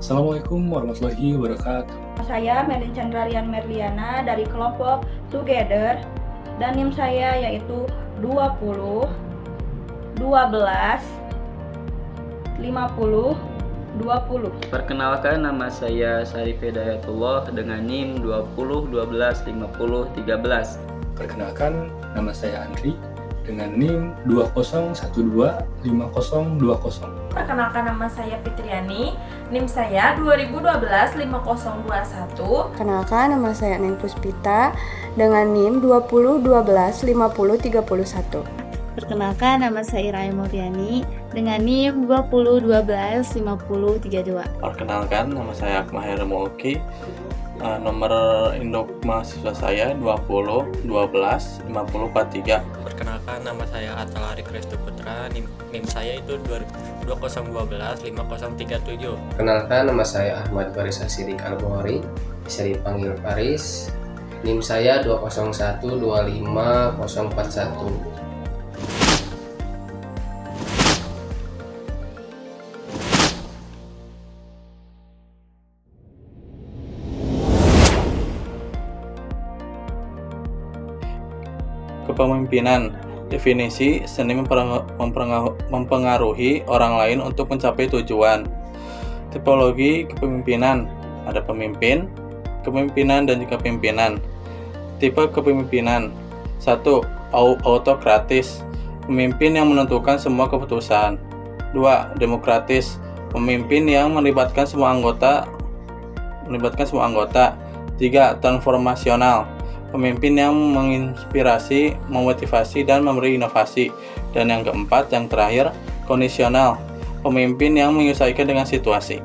Assalamualaikum warahmatullahi wabarakatuh. Saya Melin Chandrarian Merliana dari kelompok Together dan NIM saya yaitu 20 12 50 20. Perkenalkan, nama saya Syarif Hidayatullah dengan NIM 20 12 50 13. Perkenalkan, nama saya Andri dengan NIM 20125020. Perkenalkan, nama saya Fitriani, NIM saya 2012-5021. Perkenalkan, nama saya Neng Puspita dengan NIM 2012-50-31. Perkenalkan, nama saya Ira Muriani dengan NIM 2012-50-32. Perkenalkan, nama saya Akmal Mulki. Nomor induk mahasiswa saya 20 12 50 43. Perkenalkan, nama saya Atalari Krestu Putra, NIM saya itu 2012 5037. Perkenalkan, nama saya Ahmad Faris Asidik Al-Bukhari, bisa dipanggil Faris. NIM saya 201 25 041. Kepemimpinan. Definisi: seni mempengaruhi orang lain untuk mencapai tujuan. Tipologi kepemimpinan: ada pemimpin, kepemimpinan, dan juga pimpinan. Tipe kepemimpinan: 1. Autokratis, pemimpin yang menentukan semua keputusan. 2. Demokratis, pemimpin yang melibatkan semua anggota. 3. Transformasional, pemimpin yang menginspirasi, memotivasi, dan memberi inovasi. Dan yang keempat, yang terakhir, kondisional, pemimpin yang menyesuaikan dengan situasi.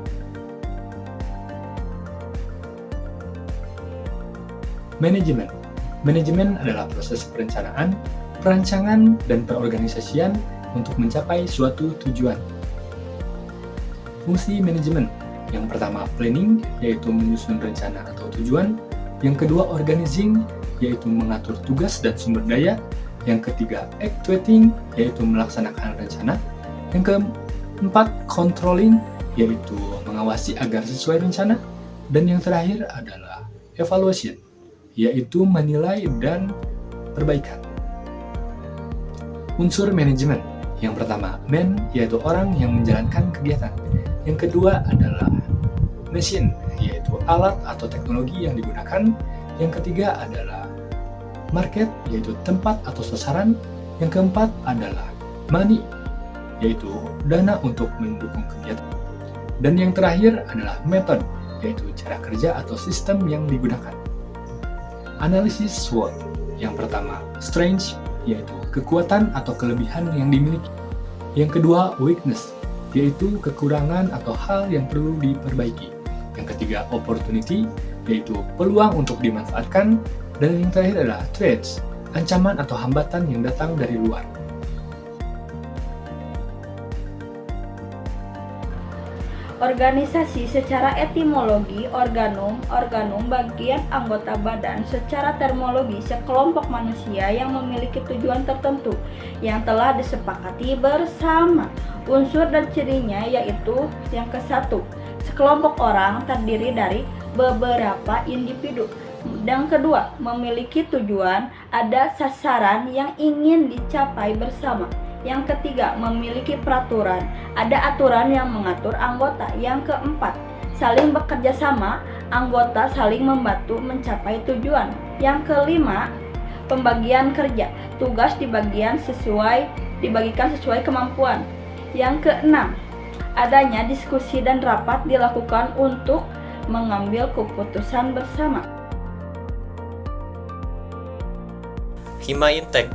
Manajemen. Manajemen adalah proses perencanaan, perancangan, dan perorganisasian untuk mencapai suatu tujuan. Fungsi manajemen: yang pertama planning, yaitu menyusun rencana atau tujuan. Yang kedua organizing, yaitu mengatur tugas dan sumber daya. Yang ketiga actuating, yaitu melaksanakan rencana. Yang keempat controlling, yaitu mengawasi agar sesuai rencana. Dan yang terakhir adalah evaluation, yaitu menilai dan perbaikan. Unsur manajemen: yang pertama man, yaitu orang yang menjalankan kegiatan. Yang kedua adalah machine, yaitu alat atau teknologi yang digunakan. Yang ketiga adalah market, yaitu tempat atau sasaran. Yang keempat adalah money, yaitu dana untuk mendukung kegiatan. Dan yang terakhir adalah method, yaitu cara kerja atau sistem yang digunakan. Analisis SWOT: yang pertama strength, yaitu kekuatan atau kelebihan yang dimiliki. Yang kedua weakness, yaitu kekurangan atau hal yang perlu diperbaiki. Yang ketiga opportunity, yaitu peluang untuk dimanfaatkan. Dan yang terakhir adalah threats, ancaman atau hambatan yang datang dari luar. Organisasi secara etimologi, organum bagian anggota badan. Secara terminologi, sekelompok manusia yang memiliki tujuan tertentu yang telah disepakati bersama. Unsur dan cirinya yaitu yang ke-1, sekelompok orang terdiri dari beberapa individu. Yang kedua, memiliki tujuan, ada sasaran yang ingin dicapai bersama. Yang ketiga, memiliki peraturan, ada aturan yang mengatur anggota. Yang keempat, saling bekerja sama, anggota saling membantu mencapai tujuan. Yang kelima, pembagian kerja, tugas dibagikan sesuai kemampuan. Yang keenam, adanya diskusi dan rapat dilakukan untuk mengambil keputusan bersama. Hima Intek,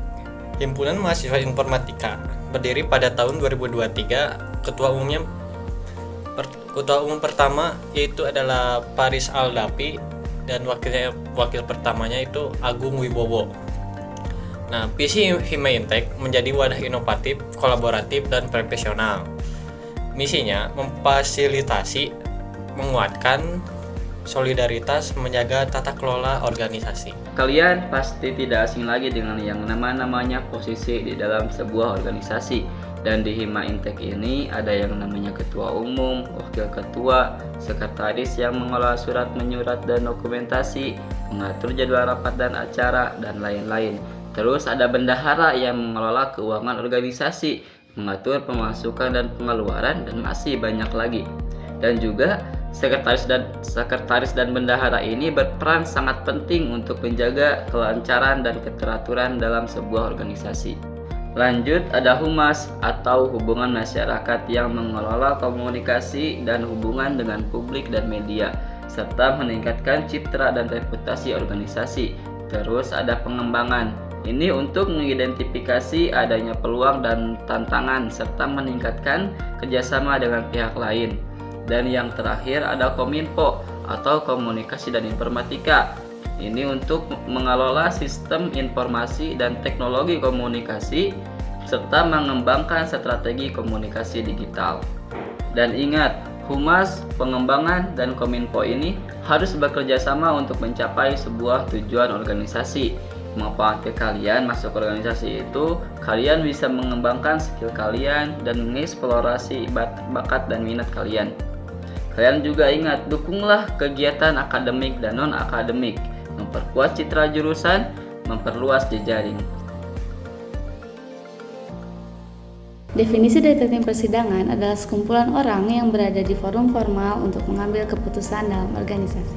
Himpunan Mahasiswa Informatika, berdiri pada tahun 2023. Ketua umum pertama yaitu adalah Paris Aldapi dan wakil pertamanya itu Agung Wibowo. Nah, visi Hima Intek menjadi wadah inovatif, kolaboratif, dan profesional. Misinya memfasilitasi, menguatkan solidaritas, menjaga tata kelola organisasi. Kalian pasti tidak asing lagi dengan yang namanya posisi di dalam sebuah organisasi, Dan di Hima Intek ini ada yang namanya ketua umum, wakil ketua, sekretaris yang mengelola surat menyurat dan dokumentasi, mengatur jadwal rapat dan acara, dan lain-lain. Terus ada bendahara yang mengelola keuangan organisasi, mengatur pemasukan dan pengeluaran, dan masih banyak lagi. Dan juga sekretaris dan bendahara ini berperan sangat penting untuk menjaga kelancaran dan keteraturan dalam sebuah organisasi. Lanjut, ada humas atau hubungan masyarakat yang mengelola komunikasi dan hubungan dengan publik dan media, serta meningkatkan citra dan reputasi organisasi. Terus ada pengembangan. Ini untuk mengidentifikasi adanya peluang dan tantangan, serta meningkatkan kerjasama dengan pihak lain. Dan yang terakhir ada Kominfo atau Komunikasi dan Informatika. Ini untuk mengelola sistem informasi dan teknologi komunikasi serta mengembangkan strategi komunikasi digital. Dan ingat, humas, pengembangan, dan Kominfo ini harus bekerja sama untuk mencapai sebuah tujuan organisasi. Manfaat ke kalian masuk organisasi itu, kalian bisa mengembangkan skill kalian dan mengeksplorasi bakat dan minat kalian. Kalian juga ingat, dukunglah kegiatan akademik dan non-akademik, memperkuat citra jurusan, memperluas jejaring. Definisi dari teknik persidangan adalah sekumpulan orang yang berada di forum formal untuk mengambil keputusan dalam organisasi.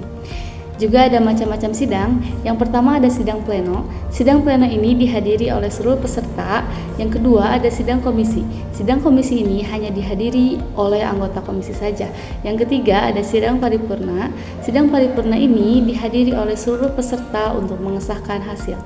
Juga ada macam-macam sidang. Yang pertama ada sidang pleno. Sidang pleno ini dihadiri oleh seluruh peserta. Yang kedua ada sidang komisi. Sidang komisi ini hanya dihadiri oleh anggota komisi saja. Yang ketiga ada sidang paripurna. Sidang paripurna ini dihadiri oleh seluruh peserta untuk mengesahkan hasil.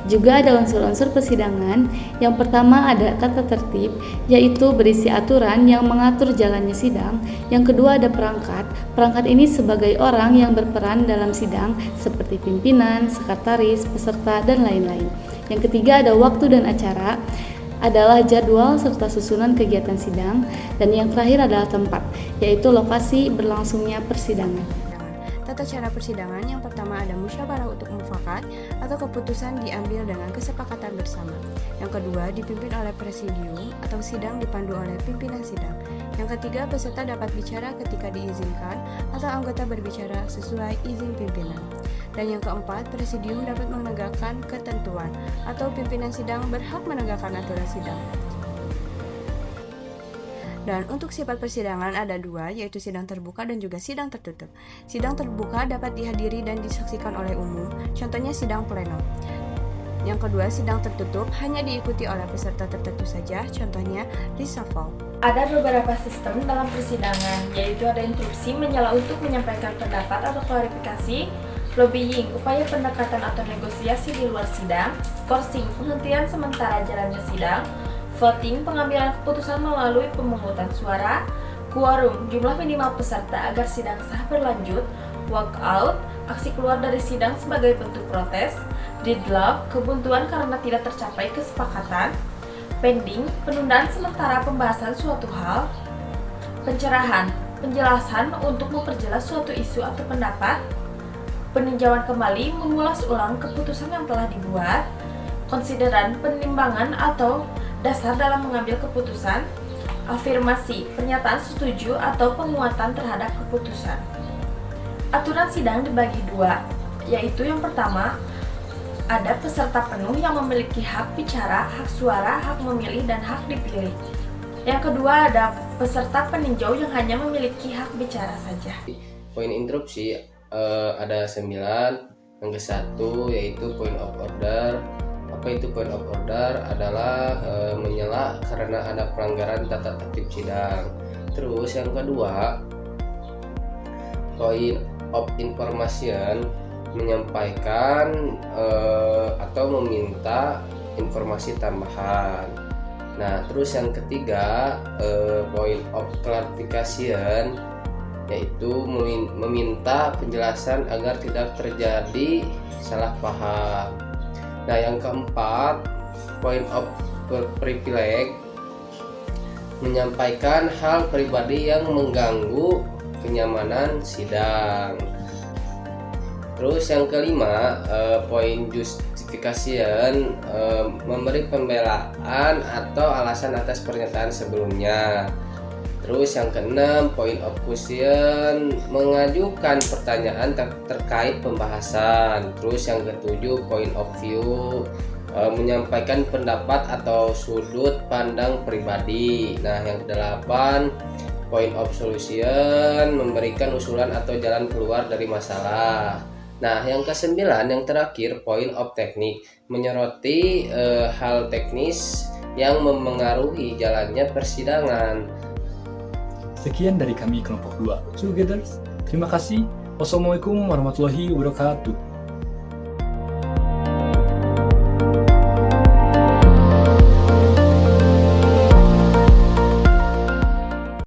Juga ada unsur-unsur persidangan. Yang pertama ada tata tertib, yaitu berisi aturan yang mengatur jalannya sidang. Yang kedua ada perangkat. Perangkat ini sebagai orang yang berperan dalam sidang seperti pimpinan, sekretaris, peserta, dan lain-lain. Yang ketiga ada waktu dan acara, adalah jadwal serta susunan kegiatan sidang. Dan yang terakhir adalah tempat, yaitu lokasi berlangsungnya persidangan. Tata cara persidangan yang pertama ada musyawarah untuk mufakat atau keputusan diambil dengan kesepakatan bersama. Yang kedua dipimpin oleh presidium atau sidang dipandu oleh pimpinan sidang. Yang ketiga peserta dapat bicara ketika diizinkan atau anggota berbicara sesuai izin pimpinan. Dan yang keempat presidium dapat menegakkan ketentuan atau pimpinan sidang berhak menegakkan aturan sidang. Dan untuk sifat persidangan ada dua, yaitu sidang terbuka dan juga sidang tertutup. Sidang terbuka dapat dihadiri dan disaksikan oleh umum, contohnya sidang pleno. Yang kedua, sidang tertutup hanya diikuti oleh peserta tertentu saja, contohnya reshuffle. Ada beberapa sistem dalam persidangan, yaitu ada instruksi menyala untuk menyampaikan pendapat atau klarifikasi, lobbying, upaya pendekatan atau negosiasi di luar sidang, skorsing, penghentian sementara jalannya sidang, voting, pengambilan keputusan melalui pemungutan suara, quorum, jumlah minimal peserta agar sidang sah berlanjut, walkout, aksi keluar dari sidang sebagai bentuk protes, deadlock, kebuntuan karena tidak tercapai kesepakatan, pending, penundaan sementara pembahasan suatu hal, pencerahan, penjelasan untuk memperjelas suatu isu atau pendapat, peninjauan kembali, mengulas ulang keputusan yang telah dibuat, konsideran, penimbangan atau dasar dalam mengambil keputusan, afirmasi, pernyataan setuju atau penguatan terhadap keputusan. Aturan sidang dibagi dua, yaitu yang pertama, ada peserta penuh yang memiliki hak bicara, hak suara, hak memilih, dan hak dipilih. Yang kedua, ada peserta peninjau yang hanya memiliki hak bicara saja. Poin interupsi ada 9. Yang ke-1 yaitu point of order. Apa itu point of order? Adalah menyela karena ada pelanggaran tata tertib sidang. Terus yang kedua, point of information, menyampaikan atau meminta informasi tambahan. Nah, terus yang ketiga, point of clarification, yaitu meminta penjelasan agar tidak terjadi salah paham. Nah, yang keempat, point of privilege, menyampaikan hal pribadi yang mengganggu kenyamanan sidang. Terus yang kelima, point justification, memberi pembelaan atau alasan atas pernyataan sebelumnya. Terus yang keenam, point of question, mengajukan pertanyaan terkait pembahasan. Terus yang ketujuh, point of view, menyampaikan pendapat atau sudut pandang pribadi. Nah, yang kedelapan, point of solution, memberikan usulan atau jalan keluar dari masalah. Nah, yang kesembilan, yang terakhir, point of teknik, menyoroti hal teknis yang memengaruhi jalannya persidangan. Sekian dari kami kelompok 2 Together. Terima kasih. Wassalamualaikum warahmatullahi wabarakatuh.